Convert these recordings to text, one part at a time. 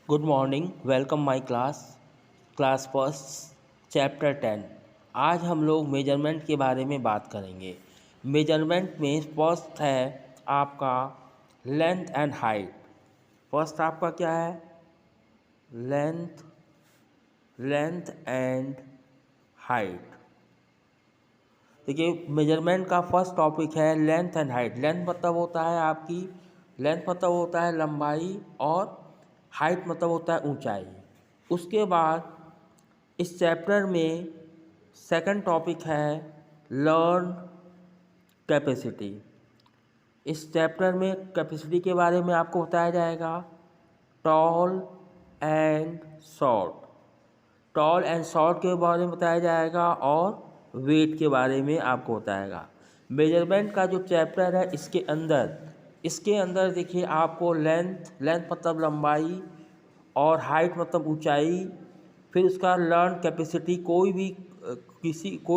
Good morning, welcome my class first chapter 10। आज हम लोग मेजरमेंट के बारे में बात करेंगे। मेजरमेंट में फर्स्ट है आपका लेंथ एंड हाइट। फर्स्ट आपका क्या है? Length and height. देखिए, मेजरमेंट का फर्स्ट टॉपिक है लेंथ एंड हाइट। लेंथ मतलब होता है आपकी, लेंथ मतलब होता है लंबाई, और हाइट मतलब होता है ऊंचाई। उसके बाद इस चैप्टर में सेकंड टॉपिक है लर्न कैपेसिटी। इस चैप्टर में कैपेसिटी के बारे में आपको बताया जाएगा। Toll and short, toll and short के बारे में बताया जाएगा, और वेट के बारे में आपको बताएगा। मेजरमेंट का जो चैप्टर है इसके अंदर देखिए, आपको लेंथ मतलब लंबाई, और हाइट मतलब ऊंचाई, फिर उसका लर्न कैपेसिटी। कोई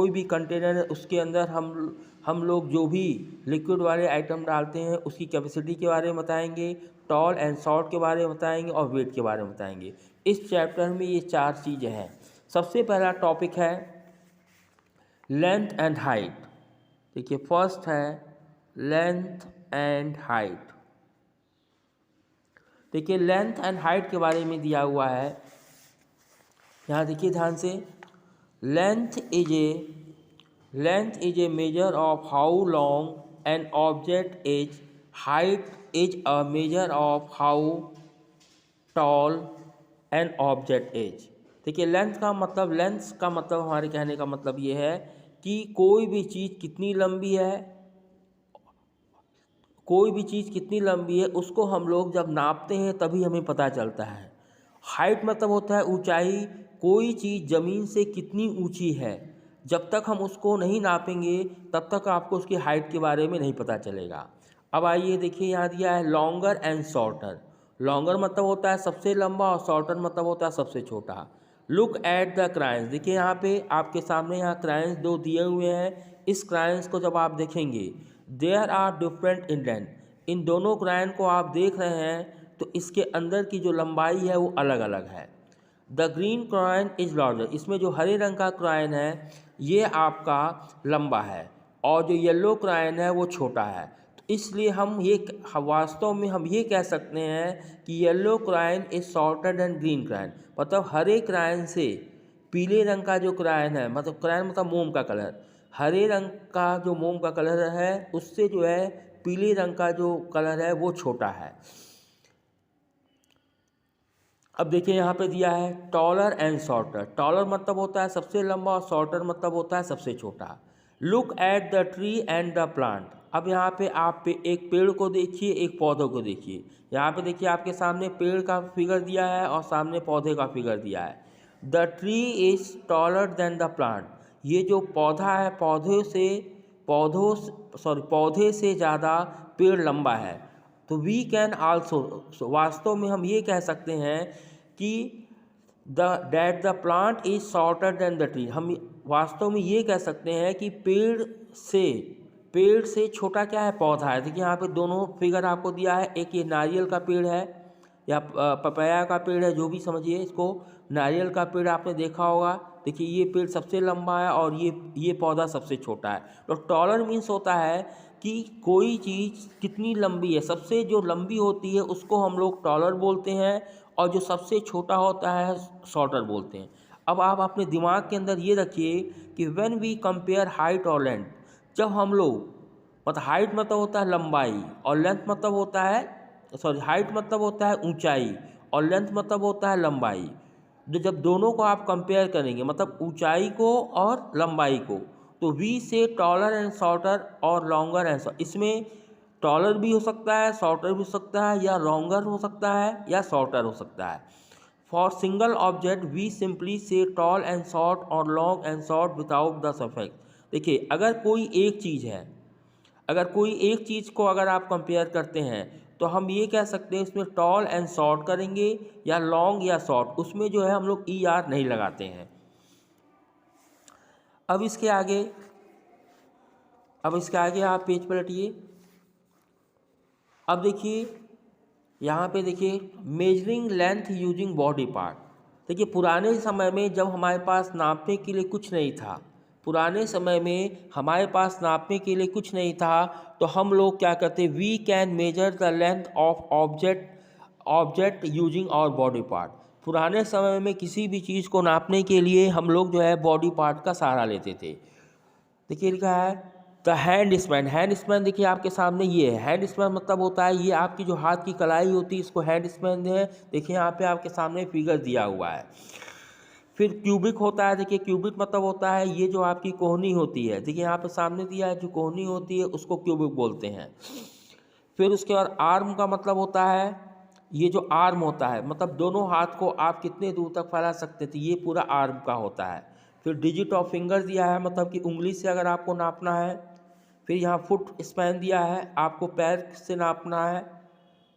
भी कंटेनर है, उसके अंदर हम लोग जो भी लिक्विड वाले आइटम डालते हैं उसकी कैपेसिटी के बारे में बताएंगे, टॉल एंड शॉर्ट के बारे में बताएंगे, और वेट के बारे में बताएंगे। इस चैप्टर में ये चार चीज़ें हैं। सबसे पहला टॉपिक है लेंथ एंड हाइट। देखिए, फर्स्ट है लेंथ एंड हाइट। देखिए, लेंथ एंड हाइट के बारे में दिया हुआ है। यहाँ देखिए ध्यान से, length is a measure of how long an object is, height is a measure of how tall an object is. देखिए, लेंथ का मतलब हमारे कहने का मतलब ये है कि कोई भी चीज़ कितनी लंबी है उसको हम लोग जब नापते हैं तभी हमें पता चलता है। हाइट मतलब होता है ऊंचाई। कोई चीज़ ज़मीन से कितनी ऊंची है, जब तक हम उसको नहीं नापेंगे तब तक आपको उसकी हाइट के बारे में नहीं पता चलेगा। अब आइए देखिए, यहाँ दिया है लॉन्गर एंड शॉर्टर। लॉन्गर मतलब होता है सबसे लंबा, और शॉर्टर मतलब होता है सबसे छोटा। Look at the crayons. देखिए, यहाँ पे आपके सामने यहाँ क्रायंस दो दिए हुए हैं। इस क्रायंस को जब आप देखेंगे, there are different in length. इन दोनों क्रायन को आप देख रहे हैं तो इसके अंदर की जो लंबाई है वो अलग अलग है। The green crayon is larger. इसमें जो हरे रंग का क्रायन है ये आपका लंबा है, और जो येलो क्रायन है वो छोटा है। तो इसलिए वास्तव में हम ये कह सकते हैं कि yellow crayon is shorter than green crayon. मतलब हरे क्रायन से पीले रंग का जो क्रायन है, मतलब क्रायन मतलब मोम का कलर, हरे रंग का जो मोम का कलर है उससे जो है पीले रंग का जो कलर है वो छोटा है। अब देखिए, यहाँ पे दिया है टॉलर एंड शॉर्टर। टॉलर मतलब होता है सबसे लंबा, और शॉर्टर मतलब होता है सबसे छोटा। Look at the tree and the plant. अब यहाँ पे एक पेड़ को देखिए, एक पौधों को देखिए। यहाँ पे देखिए, आपके सामने पेड़ का फिगर दिया है और सामने पौधे का फिगर दिया है। The tree is taller than the plant. ये जो पौधा है, पौधे से ज़्यादा पेड़ लंबा है। तो वी कैन आल्सो, वास्तव में हम ये कह सकते हैं कि the plant is shorter then the tree. हम वास्तव में ये कह सकते हैं कि पेड़ से छोटा क्या है? पौधा है। देखिए, यहाँ पे दोनों फिगर आपको दिया है। एक ये नारियल का पेड़ है या पपाया का पेड़ है, जो भी समझिए इसको। नारियल का पेड़ आपने देखा होगा। देखिए, ये पेड़ सबसे लंबा है और ये पौधा सबसे छोटा है। तो टॉलर मीन्स होता है कि कोई चीज़ कितनी लंबी है। सबसे जो लंबी होती है उसको हम लोग टॉलर बोलते हैं, और जो सबसे छोटा होता है शॉर्टर बोलते हैं। अब आप अपने दिमाग के अंदर ये रखिए कि व्हेन वी कंपेयर हाइट और लेंथ, जब हम लोग, मतलब हाइट मतलब होता है लंबाई, और लेंथ मतलब होता है, हाइट मतलब होता है ऊंचाई, और लेंथ मतलब होता है लंबाई। जब दोनों को आप कंपेयर करेंगे, मतलब ऊंचाई को और लंबाई को, तो वी से टॉलर एंड शॉर्टर और लॉन्गर एंड शॉर्ट। इसमें टॉलर भी हो सकता है, शॉर्टर भी हो सकता है, या लॉन्गर हो सकता है, या शॉर्टर हो सकता है। For single object we simply say tall and short और long and short without the suffix. देखिए, अगर कोई एक चीज़ को अगर आप कंपेयर करते हैं तो हम ये कह सकते हैं इसमें टॉल एंड शॉर्ट करेंगे, या लॉन्ग या शॉर्ट। उसमें जो है हम लोग ई आर नहीं लगाते हैं। अब इसके आगे आप पेज पलटिए। अब देखिए, यहाँ पे देखिए measuring length using body part. देखिए पुराने समय में जब हमारे पास नापने के लिए कुछ नहीं था, पुराने समय में हमारे पास नापने के लिए कुछ नहीं था, तो हम लोग क्या करते, we can measure the length of object using our body part. पुराने समय में किसी भी चीज़ को नापने के लिए हम लोग जो है बॉडी पार्ट का सहारा लेते थे। देखिए लिखा है the hand span. Hand span देखिए आपके सामने ये है। हैंड स्पैन मतलब होता है ये आपकी जो हाथ की कलाई होती है, इसको हैंड स्पैन है। देखिए यहाँ पे आपके सामने फिगर दिया हुआ है। फिर क्यूबिक होता है। देखिए क्यूबिक मतलब होता है ये जो आपकी कोहनी होती है, देखिए यहाँ पे सामने दिया है, जो कोहनी होती है उसको क्यूबिक बोलते हैं। फिर उसके बाद आर्म का मतलब होता है ये जो आर्म होता है, मतलब दोनों हाथ को आप कितने दूर तक फैला सकते थे, ये पूरा आर्म का होता है। फिर डिजिट ऑफ फिंगर दिया है, मतलब कि उंगली से अगर आपको नापना है। फिर यहाँ फुट स्पैन दिया है, आपको पैर से नापना है,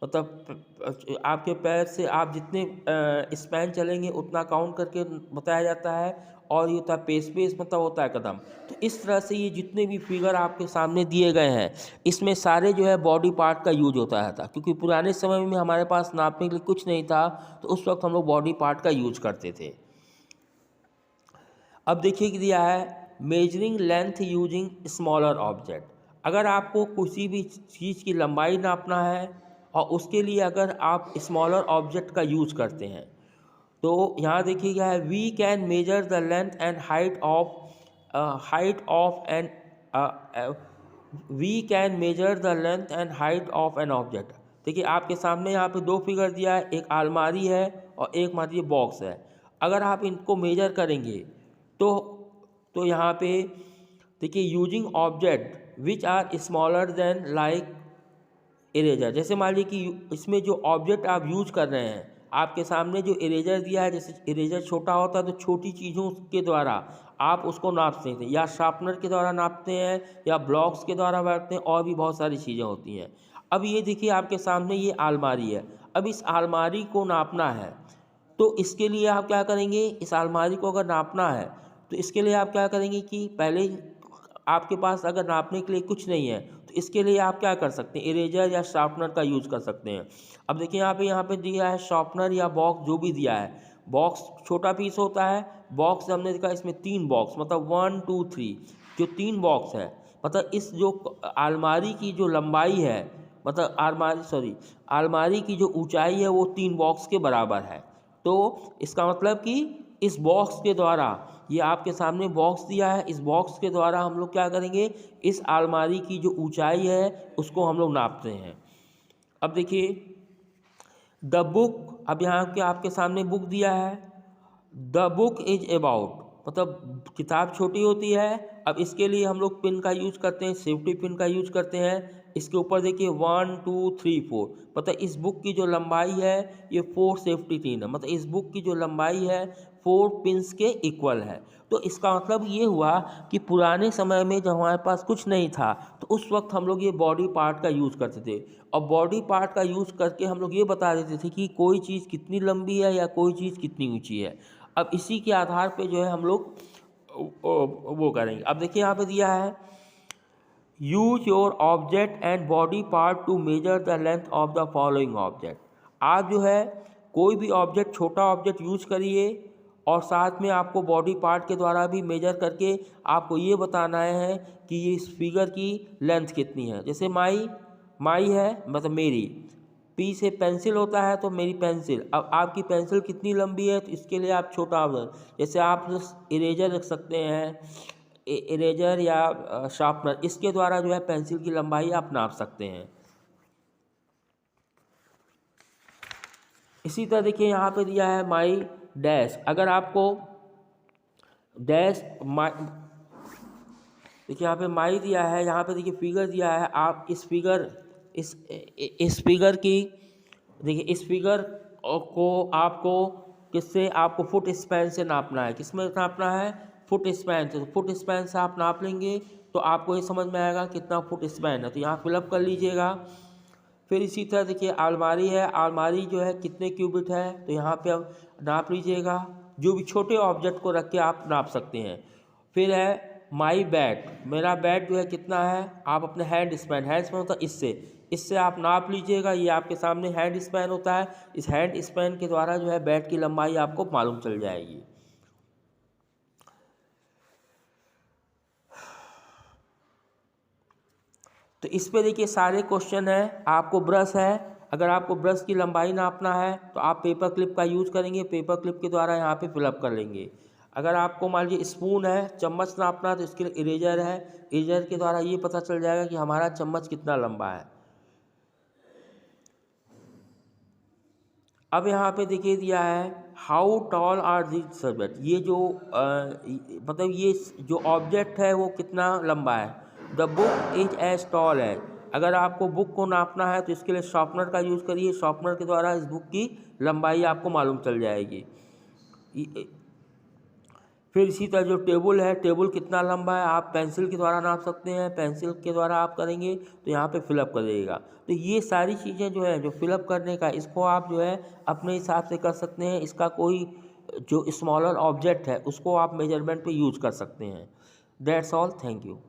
मतलब आपके पैर से आप जितने स्पैन चलेंगे उतना काउंट करके बताया जाता है। और ये होता है पेस मतलब होता है कदम। तो इस तरह से ये जितने भी फिगर आपके सामने दिए गए हैं, इसमें सारे जो है बॉडी पार्ट का यूज होता था, क्योंकि पुराने समय में हमारे पास नापने के लिए कुछ नहीं था, तो उस वक्त हम लोग बॉडी पार्ट का यूज करते थे। अब देखिए कि दिया है measuring length using smaller object. अगर आपको किसी भी चीज़ की लंबाई नापना है और उसके लिए अगर आप स्मॉलर ऑब्जेक्ट का यूज करते हैं, तो यहाँ देखिए क्या है, we can measure the length and height of an we can measure the length and height of an object. देखिए आपके सामने यहाँ पे दो फिगर दिया है, एक अलमारी है और एक मान लीजिए बॉक्स है। अगर आप इनको मेजर करेंगे तो यहाँ पे देखिए using object which are smaller than like eraser. जैसे मान लीजिए कि इसमें जो ऑब्जेक्ट आप यूज कर रहे हैं, आपके सामने जो इरेजर दिया है, जैसे इरेजर छोटा होता है तो छोटी चीज़ों के द्वारा आप उसको नाप सकते हैं, या शार्पनर के द्वारा नापते हैं, या ब्लॉक्स के द्वारा नापते हैं, और भी बहुत सारी चीज़ें होती हैं। अब ये देखिए आपके सामने ये अलमारी है। अब इस अलमारी को नापना है, तो इसके लिए आप क्या करेंगे, इस अलमारी को अगर नापना है तो इसके लिए आप क्या करेंगे कि पहले आपके पास अगर नापने के लिए कुछ नहीं है, तो इसके लिए आप क्या कर सकते हैं, इरेजर या शार्पनर का यूज़ कर सकते हैं। अब देखिए यहाँ पे दिया है शार्पनर या बॉक्स, जो भी दिया है, बॉक्स छोटा पीस होता है। बॉक्स हमने देखा इसमें 3 बॉक्स, मतलब 1 2 3 जो 3 बॉक्स है, मतलब इस जो अलमारी की जो लंबाई है, मतलब अलमारी की जो ऊंचाई है वो 3 बॉक्स के बराबर है। तो इसका मतलब कि इस बॉक्स के द्वारा, ये आपके सामने बॉक्स दिया है, इस बॉक्स के द्वारा हम लोग क्या करेंगे, इस अलमारी की जो ऊंचाई है उसको हम लोग नापते हैं। अब देखिए द बुक, अब यहाँ के आपके सामने बुक दिया है, द बुक इज अबाउट, मतलब किताब छोटी होती है। अब इसके लिए हम लोग पिन का यूज करते हैं, सेफ्टी पिन का यूज करते हैं। इसके ऊपर देखिए 1 2 3 4, मतलब इस बुक की जो लंबाई है ये 4 सेफ्टी पिन है, मतलब इस बुक की जो लंबाई है 4 पिंस के इक्वल है। तो इसका मतलब ये हुआ कि पुराने समय में जब हमारे पास कुछ नहीं था, तो उस वक्त हम लोग ये बॉडी पार्ट का यूज़ करते थे, और बॉडी पार्ट का यूज़ करके हम लोग ये बता देते थे कि कोई चीज़ कितनी लंबी है या कोई चीज़ कितनी ऊंची है। अब इसी के आधार पे जो है हम लोग वो करेंगे। अब देखिए यहाँ पे दिया है use your object and body part two major the length of the following object. आप जो है कोई भी ऑब्जेक्ट, छोटा ऑब्जेक्ट यूज करिए, और साथ में आपको बॉडी पार्ट के द्वारा भी मेजर करके आपको ये बताना है कि ये इस फिगर की लेंथ कितनी है। जैसे माई है, मतलब मेरी, पी से पेंसिल होता है तो मेरी पेंसिल। अब आपकी पेंसिल कितनी लंबी है, तो इसके लिए आप छोटा ऑब्जेक्ट, जैसे आप इरेजर रख सकते हैं, इरेजर या शार्पनर, इसके द्वारा जो है पेंसिल की लंबाई आप नाप सकते हैं। इसी तरह देखिए यहाँ पे दिया है माई डैश। अगर आपको डैश देखिए यहाँ पे माई दिया है, यहाँ पे देखिए फिगर दिया है। आप इस फिगर की देखिए, इस फिगर को आपको किससे, आपको फुट स्पैन से नापना है। किस में नापना है, फुट स्पैन से। तो फुट स्पैन से आप नाप लेंगे तो आपको ये समझ में आएगा कितना फुट स्पैन है, तो यहाँ फिलअप कर लीजिएगा। फिर इसी तरह देखिए अलमारी है, अलमारी जो है कितने क्यूबिट है, तो यहाँ पे आप नाप लीजिएगा। जो भी छोटे ऑब्जेक्ट को रख के आप नाप सकते हैं। फिर है माई बैट, मेरा बैट जो है कितना है, आप अपने हैंड स्पैन होता है इससे, इससे आप नाप लीजिएगा। ये आपके सामने हैंड स्पैन होता है, इस हैंड स्पैन के द्वारा जो है बैट की लंबाई आपको मालूम चल जाएगी। तो इस पे देखिए सारे क्वेश्चन है। आपको ब्रश है, अगर आपको ब्रश की लंबाई नापना है तो आप पेपर क्लिप का यूज़ करेंगे, पेपर क्लिप के द्वारा यहाँ पे फिलअप कर लेंगे। अगर आपको मान लीजिए स्पून है, चम्मच नापना है तो इसके लिए इरेजर है, इरेजर के द्वारा ये पता चल जाएगा कि हमारा चम्मच कितना लंबा है। अब यहाँ पे देखिए दिया है how tall are this subject, ये जो मतलब ये जो ऑब्जेक्ट है वो कितना लंबा है। The book is as tall है। अगर आपको बुक को नापना है तो इसके लिए शॉर्पनर का यूज़ करिए, शॉर्पनर के द्वारा इस बुक की लंबाई आपको मालूम चल जाएगी। फिर इसी तरह जो टेबल है, टेबल कितना लंबा है आप पेंसिल के द्वारा नाप सकते हैं, पेंसिल के द्वारा आप करेंगे तो यहाँ पे फिलअप कर देगा। तो ये सारी चीज़ें जो है जो फिलअप करने का, इसको आप जो है अपने हिसाब से कर सकते हैं। इसका कोई जो स्मॉलर ऑब्जेक्ट है उसको आप मेजरमेंट पे यूज कर सकते हैं। That's all, thank you.